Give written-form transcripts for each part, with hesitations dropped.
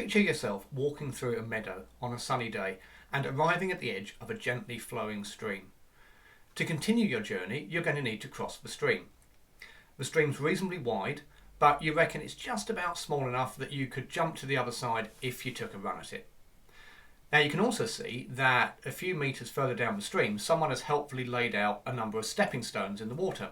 Picture yourself walking through a meadow on a sunny day and arriving at the edge of a gently flowing stream. To continue your journey, you're going to need to cross the stream. The stream's reasonably wide, but you reckon it's just about small enough that you could jump to the other side if you took a run at it. Now you can also see that a few metres further down the stream, someone has helpfully laid out a number of stepping stones in the water.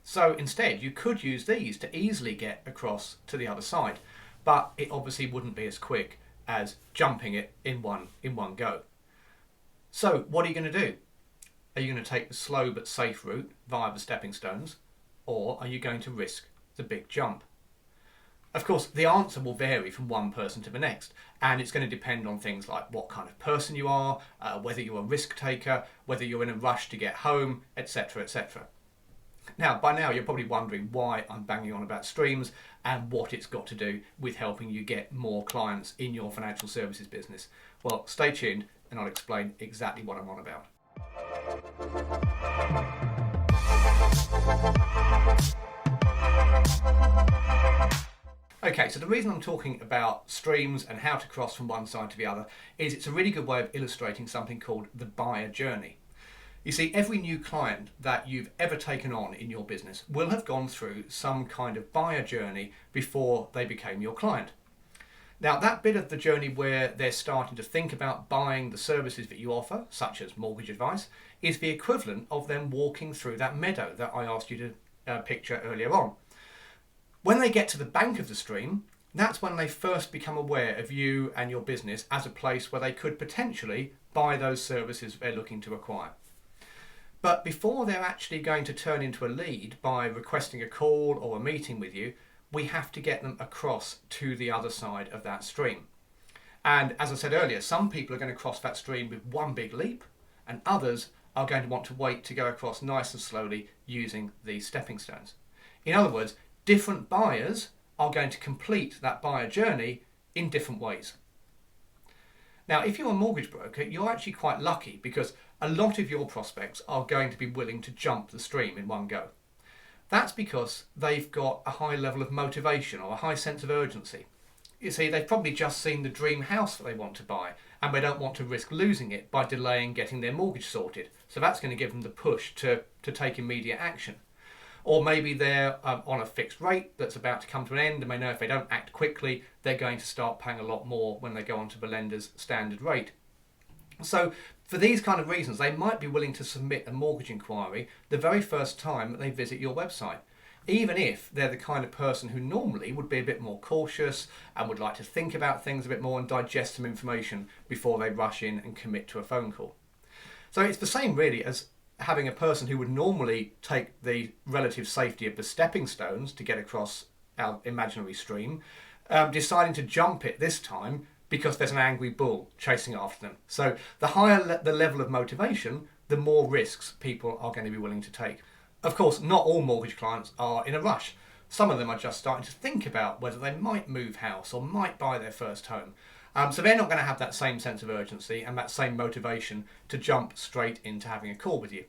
So instead, you could use these to easily get across to the other side, but it obviously wouldn't be as quick as jumping it in one go. So what are you going to do? Are you going to take the slow but safe route via the stepping stones, or are you going to risk the big jump? Of course, the answer will vary from one person to the next, and it's going to depend on things like what kind of person you are, whether you're a risk taker, whether you're in a rush to get home, etc, etc. Now, by now you're probably wondering why I'm banging on about streams and what it's got to do with helping you get more clients in your financial services business. Well, stay tuned and I'll explain exactly what I'm on about. Okay, so the reason I'm talking about streams and how to cross from one side to the other is it's a really good way of illustrating something called the buyer journey. You see, every new client that you've ever taken on in your business will have gone through some kind of buyer journey before they became your client. Now, that bit of the journey where they're starting to think about buying the services that you offer, such as mortgage advice, is the equivalent of them walking through that meadow that I asked you to picture earlier on. When they get to the bank of the stream, that's when they first become aware of you and your business as a place where they could potentially buy those services they're looking to acquire. But before they're actually going to turn into a lead by requesting a call or a meeting with you, we have to get them across to the other side of that stream. And as I said earlier, some people are going to cross that stream with one big leap, and others are going to want to wait to go across nice and slowly using these stepping stones. In other words, different buyers are going to complete that buyer journey in different ways. Now, if you're a mortgage broker, you're actually quite lucky because a lot of your prospects are going to be willing to jump the stream in one go. That's because they've got a high level of motivation or a high sense of urgency. You see, they've probably just seen the dream house that they want to buy and they don't want to risk losing it by delaying getting their mortgage sorted. So that's going to give them the push to take immediate action. Or maybe they're on a fixed rate that's about to come to an end and they know if they don't act quickly, they're going to start paying a lot more when they go onto the lender's standard rate. So for these kind of reasons, they might be willing to submit a mortgage inquiry the very first time that they visit your website, even if they're the kind of person who normally would be a bit more cautious and would like to think about things a bit more and digest some information before they rush in and commit to a phone call. So it's the same really as having a person who would normally take the relative safety of the stepping stones to get across our imaginary stream, deciding to jump it this time because there's an angry bull chasing after them. So the higher the level of motivation, the more risks people are going to be willing to take. Of course, not all mortgage clients are in a rush. Some of them are just starting to think about whether they might move house or might buy their first home. So they're not going to have that same sense of urgency and that same motivation to jump straight into having a call with you.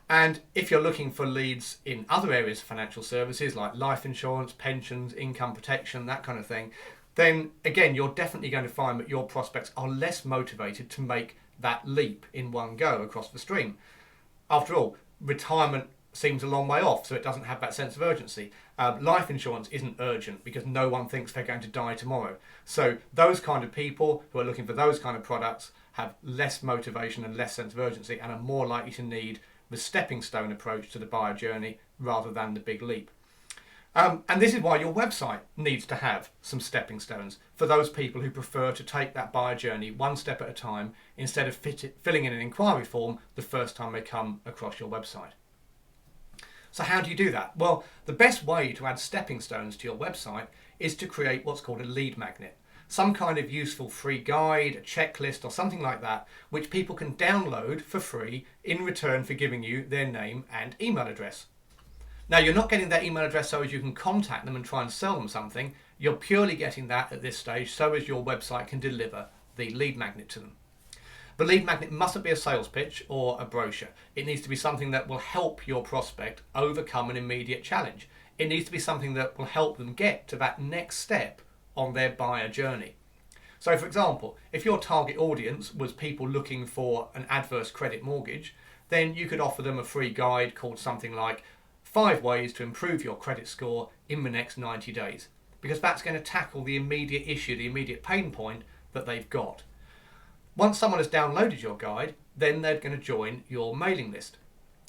And if you're looking for leads in other areas of financial services like life insurance, pensions, income protection, that kind of thing, then again, you're definitely going to find that your prospects are less motivated to make that leap in one go across the stream. After all, retirement seems a long way off, so it doesn't have that sense of urgency. Life insurance isn't urgent because no one thinks they're going to die tomorrow. So those kind of people who are looking for those kind of products have less motivation and less sense of urgency and are more likely to need the stepping stone approach to the buyer journey rather than the big leap. And this is why your website needs to have some stepping stones for those people who prefer to take that buyer journey one step at a time instead of filling in an inquiry form the first time they come across your website. So how do you do that? Well, the best way to add stepping stones to your website is to create what's called a lead magnet. Some kind of useful free guide, a checklist or something like that, which people can download for free in return for giving you their name and email address. Now, you're not getting their email address so as you can contact them and try and sell them something. You're purely getting that at this stage so as your website can deliver the lead magnet to them. The lead magnet mustn't be a sales pitch or a brochure. It needs to be something that will help your prospect overcome an immediate challenge. It needs to be something that will help them get to that next step on their buyer journey. So for example, if your target audience was people looking for an adverse credit mortgage, then you could offer them a free guide called something like 5 ways to improve your credit score in the next 90 days. Because that's going to tackle the immediate issue, the immediate pain point that they've got. Once someone has downloaded your guide, then they're going to join your mailing list.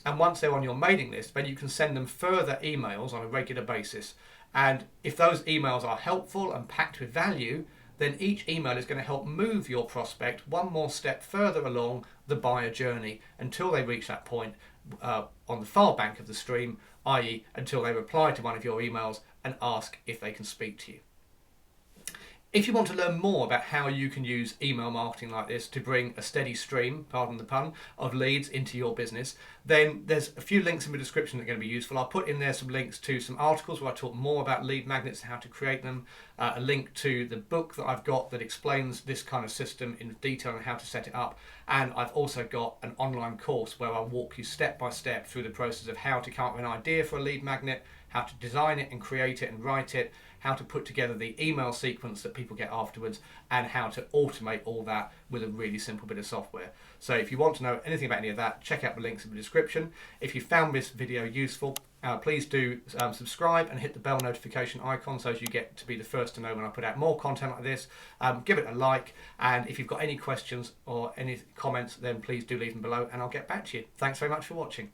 And once they're on your mailing list, then you can send them further emails on a regular basis. And if those emails are helpful and packed with value, then each email is going to help move your prospect one more step further along the buyer journey until they reach that point on the far bank of the stream, i.e. until they reply to one of your emails and ask if they can speak to you. If you want to learn more about how you can use email marketing like this to bring a steady stream, pardon the pun, of leads into your business, then there's a few links in the description that are going to be useful. I'll put in there some links to some articles where I talk more about lead magnets and how to create them, a link to the book that I've got that explains this kind of system in detail and how to set it up, and I've also got an online course where I'll walk you step by step through the process of how to come up with an idea for a lead magnet, how to design it and create it and write it, how to put together the email sequence that people get afterwards, and how to automate all that with a really simple bit of software. So if you want to know anything about any of that, check out the links in the description. If you found this video useful, please do subscribe and hit the bell notification icon so as you get to be the first to know when I put out more content like this. Give it a like, and if you've got any questions or any comments, then please do leave them below and I'll get back to you. Thanks very much for watching.